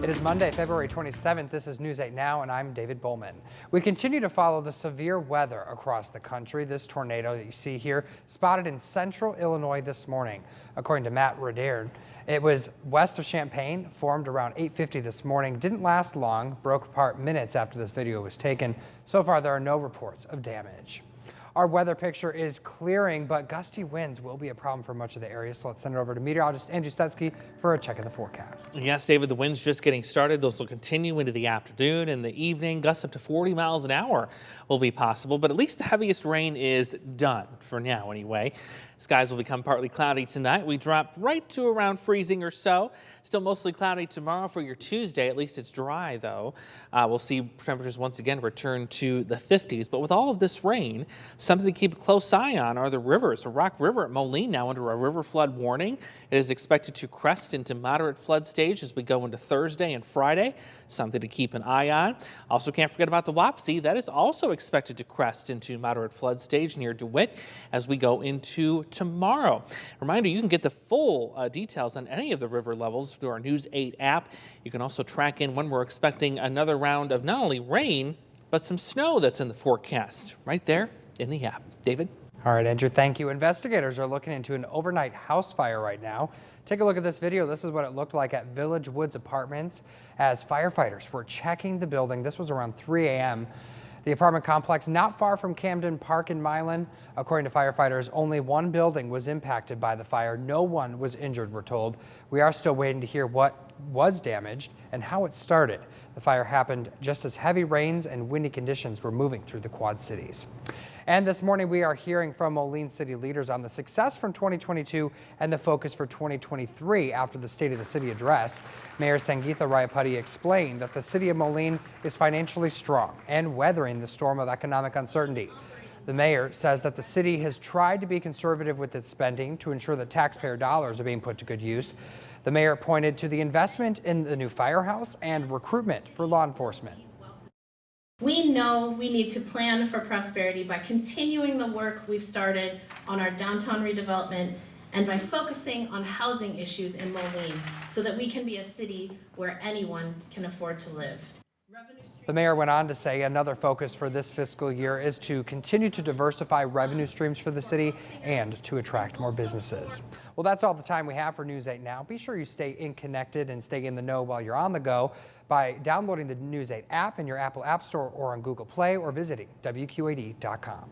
It is Monday, February 27th. This is News 8 Now, and I'm David Bowman. We continue to follow the severe weather across the country. This tornado that you see here spotted in central Illinois this morning. According to Matt Rodere, it was west of Champaign, formed around 8:50 this morning. Didn't last long, broke apart minutes after this video was taken. So far, there are no reports of damage. Our weather picture is clearing, but gusty winds will be a problem for much of the area. So let's send it over to meteorologist Andrew Stetsky for a check of the forecast. Yes, David, the wind's just getting started. Those will continue into the afternoon and the evening. Gusts up to 40 miles an hour will be possible, but at least the heaviest rain is done for now anyway. Skies will become partly cloudy tonight. We drop right to around freezing or so. Still mostly cloudy tomorrow for your Tuesday. At least it's dry, though. We'll see temperatures once again return to the 50s. But with all of this rain, something to keep a close eye on are the rivers. The Rock River at Moline now under a river flood warning. It is expected to crest into moderate flood stage as we go into Thursday and Friday. Something to keep an eye on. Also, can't forget about the Wapsie. That is also expected to crest into moderate flood stage near DeWitt as we go into tomorrow. Reminder, you can get the full details on any of the river levels through our News 8 app. You can also track in when we're expecting another round of not only rain, but some snow that's in the forecast right there in the app. David? All right, Andrew, thank you. Investigators are looking into an overnight house fire right now. Take a look at this video. This is what it looked like at Village Woods Apartments as firefighters were checking the building. This was around 3 a.m. The apartment complex not far from Camden Park in Milan. According to firefighters, only one building was impacted by the fire. No one was injured, we're told. We are still waiting to hear what was damaged and how it started. The fire happened just as heavy rains and windy conditions were moving through the Quad Cities. And this morning we are hearing from Moline city leaders on the success from 2022 and the focus for 2023 after the State of the City address. Mayor Sangeetha Rayapati explained that the city of Moline is financially strong and weathering the storm of economic uncertainty. The mayor says that the city has tried to be conservative with its spending to ensure that taxpayer dollars are being put to good use. The mayor pointed to the investment in the new firehouse and recruitment for law enforcement. We know we need to plan for prosperity by continuing the work we've started on our downtown redevelopment and by focusing on housing issues in Moline so that we can be a city where anyone can afford to live. The mayor went on to say another focus for this fiscal year is to continue to diversify revenue streams for the city and to attract more businesses. Well, that's all the time we have for News 8 Now. Be sure you stay connected and stay in the know while you're on the go by downloading the News 8 app in your Apple App Store or on Google Play or visiting WQAD.com.